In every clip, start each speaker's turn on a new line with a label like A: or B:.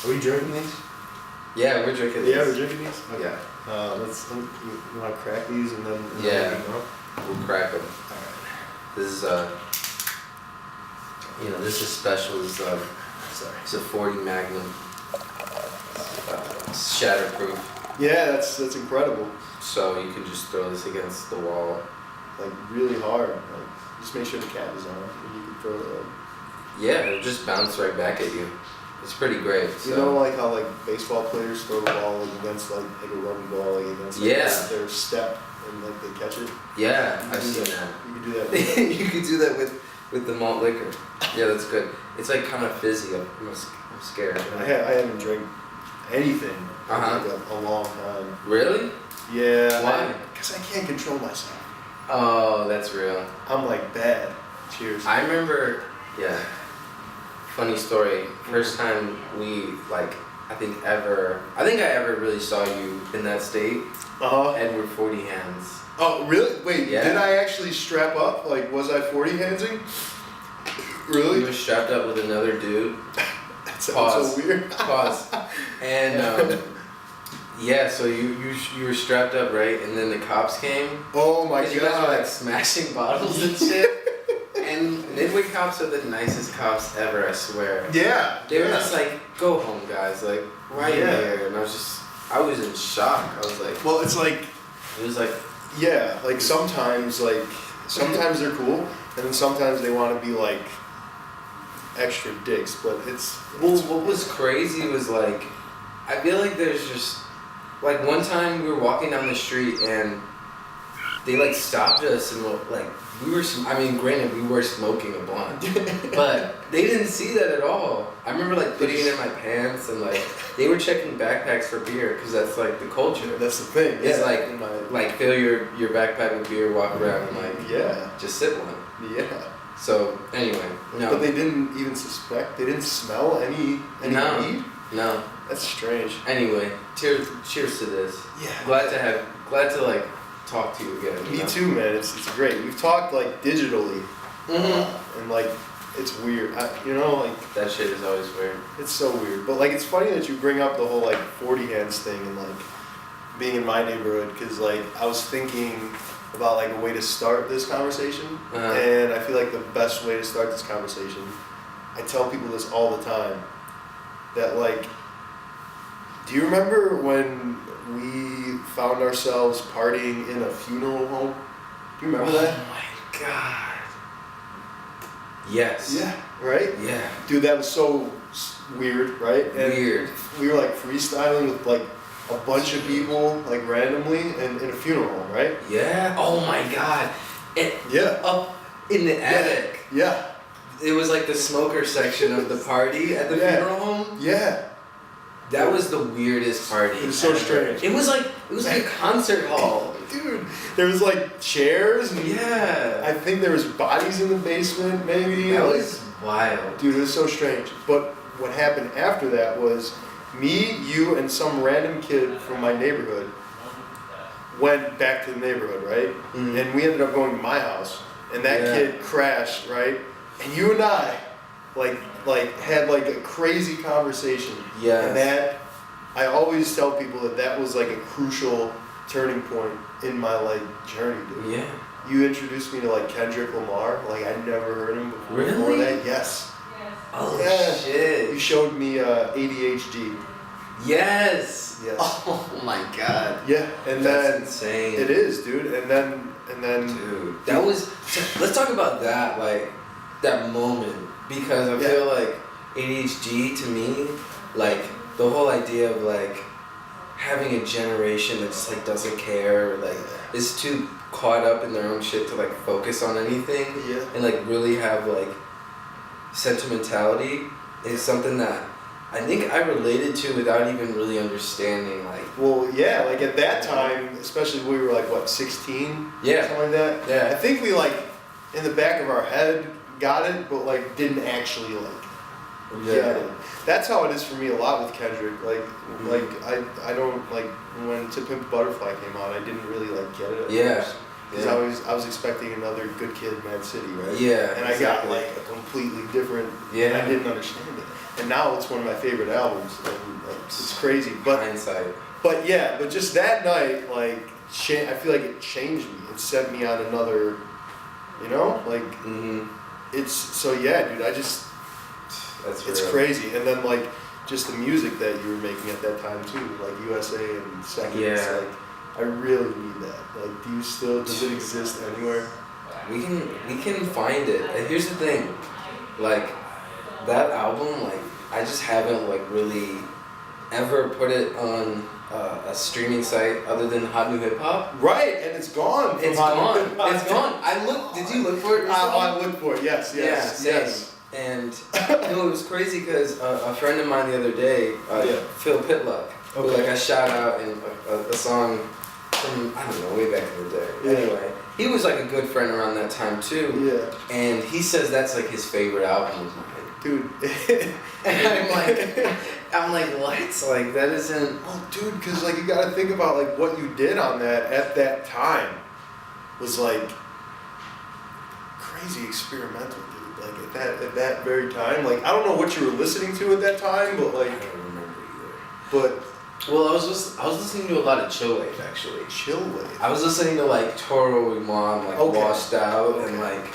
A: Are we drinking these?
B: Yeah, we're drinking these.
A: Yeah, we're drinking these? Okay.
B: Yeah.
A: You want to crack these and then
B: Yeah.
A: let me know?
B: We'll crack them.
A: Alright.
B: This is this is special.
A: Sorry.
B: It's a 40 Magnum. Shatterproof.
A: Yeah, that's incredible.
B: So you can just throw this against the wall.
A: Like really hard. Like just make sure the cap is on and you can throw it like.
B: Yeah, it'll just bounce right back at you. It's pretty great. So.
A: You know, like how like baseball players throw the ball like, against like a rubber ball like against like, their step and like they catch it.
B: Yeah, I've seen that.
A: You can do that.
B: You could do that with the malt liquor. Yeah, that's good. It's like kind of fizzy. I'm scared.
A: I haven't drank anything in
B: Uh-huh.
A: like a long time.
B: Really?
A: Yeah.
B: Why?
A: Because I can't control myself.
B: Oh, that's real.
A: I'm like bad. Cheers.
B: I remember, yeah. Funny story. First time we I think I ever really saw you in that state. Edward 40 Hands.
A: Oh, really? Wait,
B: Yeah.
A: did I actually strap up? Like, was I 40 handsing? Really?
B: You were strapped up with another dude.
A: That sounds so weird.
B: Pause. And yeah, so you were strapped up, right? And then the cops came.
A: Oh my god.
B: You guys were like smashing bottles and shit. And Midway cops are the nicest cops ever, I swear.
A: Yeah.
B: They were just like, go home, guys. Like, why are you here? And I was in shock. I was like,
A: well, it's like,
B: it was like,
A: yeah, like sometimes they're cool, and then sometimes they want to be like extra dicks, but it's
B: what was crazy was like, I feel like there's just, like one time we were walking down the street and they like stopped us and like, granted we were smoking a blunt, but they didn't see that at all. I remember like putting it in my pants and like, they were checking backpacks for beer because that's like the culture.
A: That's the thing.
B: It's
A: yeah.
B: like fill your backpack with beer, walk around and like, just sip one.
A: Yeah.
B: So anyway, no.
A: But they didn't even suspect. They didn't smell any weed.
B: No.
A: That's strange.
B: Anyway, cheers to this.
A: Yeah.
B: Glad to like talk to you again.
A: Me too, man. It's great. We've talked like digitally, and like it's weird. Like
B: that shit is always weird.
A: It's so weird. But like it's funny that you bring up the whole like 40 hands thing and like being in my neighborhood because like I was thinking about like a way to start this conversation, and I feel like the best way to start this conversation, I tell people this all the time, that like, do you remember when we found ourselves partying in a funeral home? Do you remember that?
B: Oh my god. Yes.
A: Yeah, right?
B: Yeah.
A: Dude, that was so weird, right? And
B: weird.
A: We were like freestyling with like a bunch of people, like randomly, in a funeral home, right?
B: Yeah. Oh my god. Up in the attic.
A: Yeah.
B: It was like the smoker section of the party at the funeral home.
A: Yeah.
B: That was the weirdest party.
A: It was so strange.
B: It was like a concert hall.
A: Dude, there was like chairs and
B: I
A: think there was bodies in the basement maybe.
B: That was wild.
A: Dude, it was so strange. But what happened after that was me, you, and some random kid from my neighborhood went back to the neighborhood, right? Mm-hmm. And we ended up going to my house. And that kid crashed, right? And you and I had like a crazy conversation.
B: Yeah.
A: And that, I always tell people that was like a crucial turning point in my like journey, dude.
B: Yeah.
A: You introduced me to like Kendrick Lamar. Like I'd never heard him before.
B: Really?
A: Before that. Yes.
B: Oh
A: yeah.
B: shit.
A: You showed me ADHD.
B: Yes.
A: Yes.
B: Oh my god.
A: Yeah. And
B: that's
A: then
B: insane.
A: It is, dude. And then
B: dude, that was let's talk about that, like that moment, because I feel like ADHD to me, like the whole idea of like having a generation that just like doesn't care, or like is too caught up in their own shit to like focus on anything, and like really have like sentimentality is something that I think I related to without even really understanding, like.
A: Well, yeah, like at that time, especially when we were like what, 16?
B: Yeah.
A: Something like that.
B: Yeah.
A: I think we like in the back of our head got it, but like didn't actually like get it. That's how it is for me a lot with Kendrick. Like, like I don't like when To Pimp a Butterfly came out, I didn't really like get it.
B: Yeah.
A: Because I was expecting another Good Kid, Mad City, right?
B: Yeah.
A: And I got like a completely different.
B: Yeah.
A: And I didn't understand it. And now it's one of my favorite albums, and it's crazy. But
B: hindsight.
A: But yeah, but just that night, like, I feel like it changed me. It set me on another, you know, like, it's so yeah, dude. It's
B: real.
A: crazy. And then like just the music that you were making at that time too, like USA and Seconds.
B: Yeah.
A: Like, I really need that. Like, does it exist anywhere?
B: We can find it. And here's the thing, like, that album, like, I just haven't like really ever put it on a streaming site other than Hot New Hip Hop.
A: Right, and it's gone.
B: It's gone. It's gone. I looked. Did you look for it?
A: I looked for it. Yes.
B: Same. And it was crazy because a friend of mine the other day, Phil Pitluck, who like I shout out in a song from, I don't know, way back in the day.
A: Yeah.
B: Anyway, he was like a good friend around that time too.
A: Yeah.
B: And he says that's like his favorite album of mine.
A: Dude.
B: And I'm like, what? Like, that isn't.
A: Well, dude, because like you got to think about like what you did on that at that time was like crazy experimental, dude. Like at that very time, like I don't know what you were listening to at that time, but like
B: I don't remember either.
A: But
B: well, I was listening to a lot of chill wave actually.
A: Chill wave.
B: I was listening to like Toro Iman, like Washed Out, and like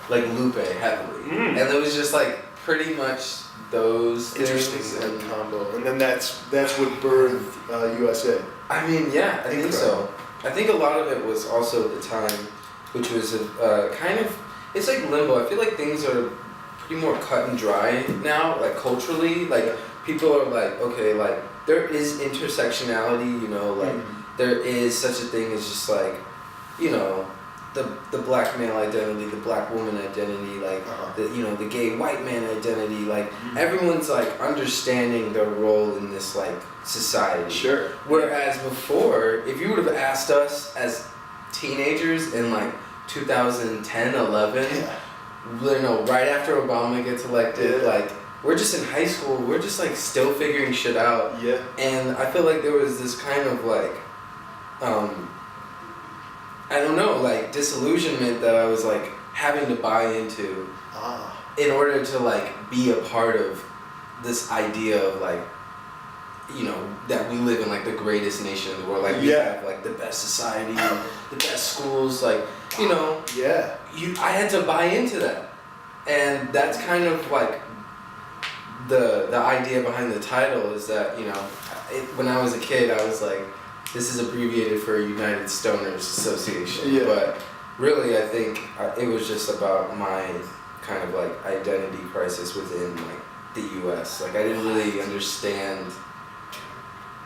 B: Lupe heavily, and it was just like pretty much those
A: interesting
B: and
A: combo, and then that's what birthed USA.
B: I mean, yeah, I think so. I think a lot of it was also at the time, which was kind of, it's like limbo. I feel like things are pretty more cut and dry now, like culturally. Like people are like, okay, like there is intersectionality, you know, like there is such a thing as just like, you know, the black male identity, the black woman identity, like the, you know, the gay white man identity, like everyone's like understanding their role in this like society.
A: Sure.
B: Whereas before, if you would have asked us as teenagers in like 2010, 11, you know, right after Obama gets elected, like we're just in high school, we're just like still figuring shit out.
A: Yeah.
B: And I feel like there was this kind of like, I don't know, like disillusionment that I was like having to buy into in order to like be a part of this idea of like, you know, that we live in like the greatest nation in the world. Like we have like the best society, the best schools, like, you know.
A: Yeah.
B: I had to buy into that. And that's kind of like the idea behind the title is that, you know, when I was a kid, I was like, this is abbreviated for United Stoners Association, but really I think it was just about my kind of like identity crisis within like the U.S. Like I didn't really understand,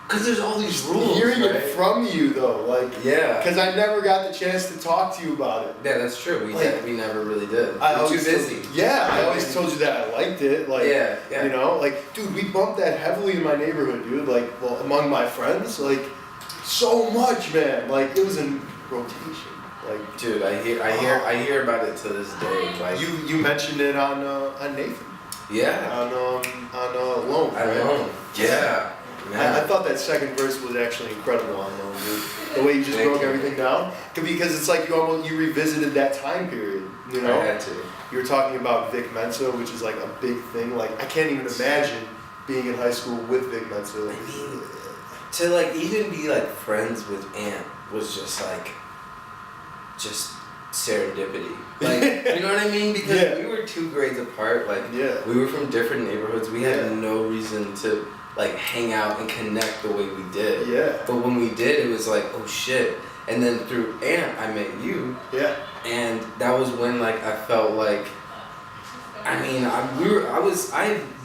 B: because there's all these rules.
A: Hearing it from you though, like because I never got the chance to talk to you about it.
B: Yeah, that's true. We never really did. We
A: I
B: were too busy.
A: I always told you that I liked it. Like you know, like dude, we bumped that heavily in my neighborhood, dude. Like, well, among my friends, like. So much, man. Like it was in rotation. Like,
B: dude, I hear about it to this day. Like
A: you mentioned it on Nathan.
B: Yeah.
A: On Alone.
B: Right? Alone. Yeah.
A: I thought that second verse was actually incredible on Alone, dude. The way you just broke everything down, because it's like you revisited that time period. You know.
B: I had to.
A: You were talking about Vic Mensa, which is like a big thing. Like I can't even imagine being in high school with Vic Mensa.
B: I mean, to like even be like friends with Ant was just like serendipity. Like you know what I mean? Because we were 2 grades apart. Like we were from different neighborhoods. We had no reason to like hang out and connect the way we did. Yeah. But when we did, it was like, oh shit. And then through Ant, I met you. Yeah. And that was when like I felt like, I mean, I've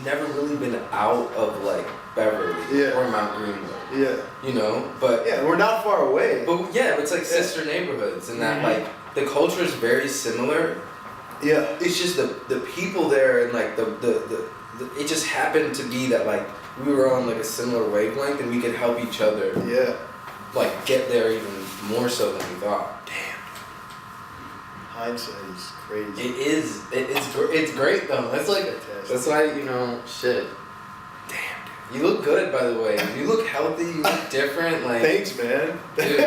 B: never really been out of like Beverly or Mount Greenwood. Yeah. You know, but
A: we're not far away.
B: But it's like sister neighborhoods, and that like the culture is very similar. Yeah. It's just the people there, and like the it just happened to be that like we were on like a similar wavelength, and we could help each other. Yeah. Like get there even more so than we thought. Damn.
A: Hindsight is crazy.
B: It is. It's great though. That's like that's why, you know, shit. Damn, dude. You look good, by the way. You look healthy. You look different. Like.
A: Thanks, man.
B: Dude.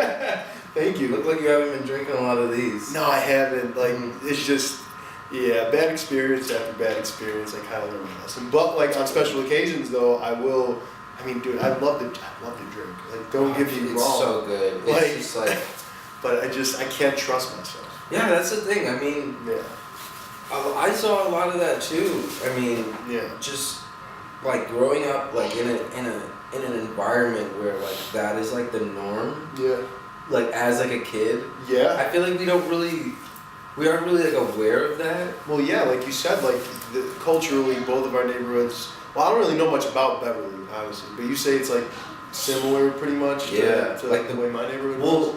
A: Thank you.
B: Look like you haven't been drinking a lot of these.
A: No, I haven't. Like, it's just, yeah, bad experience after bad experience. I kind of learned my lesson. But like on special occasions, though, I will. I mean, dude, I love to drink. Like, don't get me wrong.
B: It's so good. It's
A: Like,
B: just like.
A: But I can't trust myself.
B: Yeah, that's the thing. I mean,
A: Yeah.
B: I saw a lot of that too. I mean,
A: Yeah.
B: just like growing up, like in an environment where like that is like the norm.
A: Yeah.
B: Like as like a kid.
A: Yeah.
B: I feel like we aren't really like aware of that.
A: Well, yeah, like you said, like culturally, both of our neighborhoods. Well, I don't really know much about Beverly, honestly, but you say it's like similar, pretty much.
B: Yeah.
A: To like the way my neighborhood
B: Well,
A: was.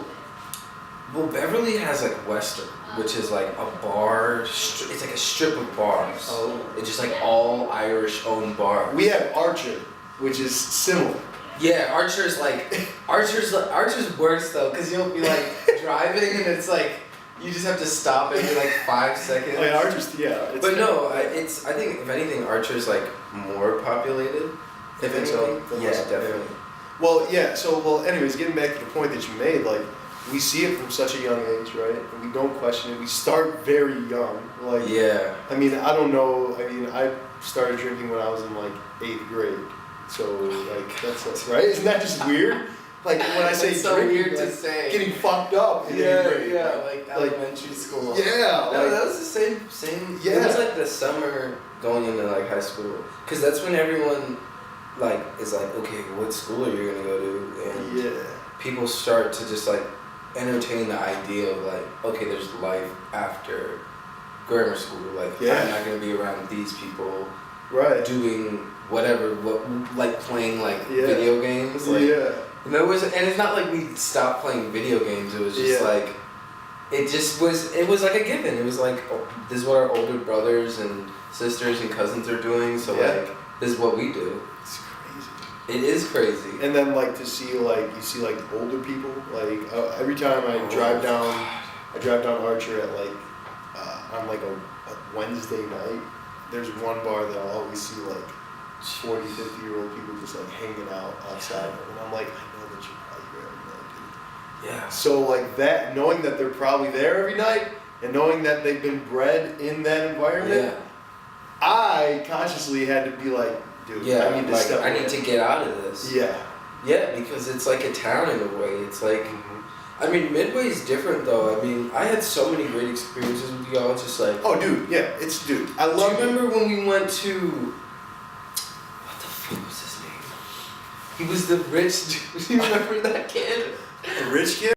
B: Well, Beverly has like Western, which is like a bar. It's like a strip of bars.
A: Oh.
B: It's just like all Irish-owned bars.
A: We have Archer, which is similar.
B: Yeah, Archer's worse though, cause you'll be like driving and it's like you just have to stop every like 5 seconds.
A: I mean, Archer's, yeah. It's
B: But no, I think if anything, Archer's like more populated.
A: You think so?
B: Yeah, definitely.
A: Well, yeah. So, well, anyways, getting back to the point that you made, like we see it from such a young age, right? And we don't question it. We start very young. Like,
B: Yeah.
A: I mean, I don't know. I mean, I started drinking when I was in like 8th grade. So, like, that's right. Isn't that just weird? Like when I say
B: It's so
A: drinking,
B: weird to
A: like,
B: say.
A: getting fucked up in 8th grade.
B: like elementary school.
A: Yeah.
B: No,
A: like,
B: that was the same.
A: Yeah.
B: It was like the summer going into like high school, cause that's when everyone like is like, okay, what school are you gonna go to? And
A: yeah.
B: people start to just like entertain the idea of like, okay, there's life after grammar school. Like,
A: Yeah.
B: I'm not gonna be around these people
A: Right.
B: doing whatever, like playing like
A: Yeah.
B: video games. Like,
A: Yeah.
B: and it's not like we stopped playing video games. It was just
A: Yeah.
B: like, it was like a given. It was like, oh, this is what our older brothers and sisters and cousins are doing. So
A: Yeah.
B: like, this is what we do.
A: It's crazy.
B: It is crazy.
A: And then like to see like you see like older people like every time I drive down Archer at like on like a Wednesday night. There's one bar that I'll always see like 40, 50-year-old people just like hanging out outside, and I'm like, I know that you're probably there every night, dude.
B: Yeah.
A: So like that, knowing that they're probably there every night, and knowing that they've been bred in that environment,
B: Yeah.
A: I consciously had to be like, dude,
B: Yeah.
A: I need to
B: like,
A: step
B: I need
A: away.
B: to get out of this.
A: Yeah.
B: Yeah, because it's like a town in a way. It's like, I mean, Midway's different though. I mean, I had so many great experiences with y'all. It's just like,
A: Oh, dude, yeah, dude. I
B: do
A: love
B: you remember when we went to, what the fuck was his name? He was the rich dude. Do you remember that kid?
A: a rich kid.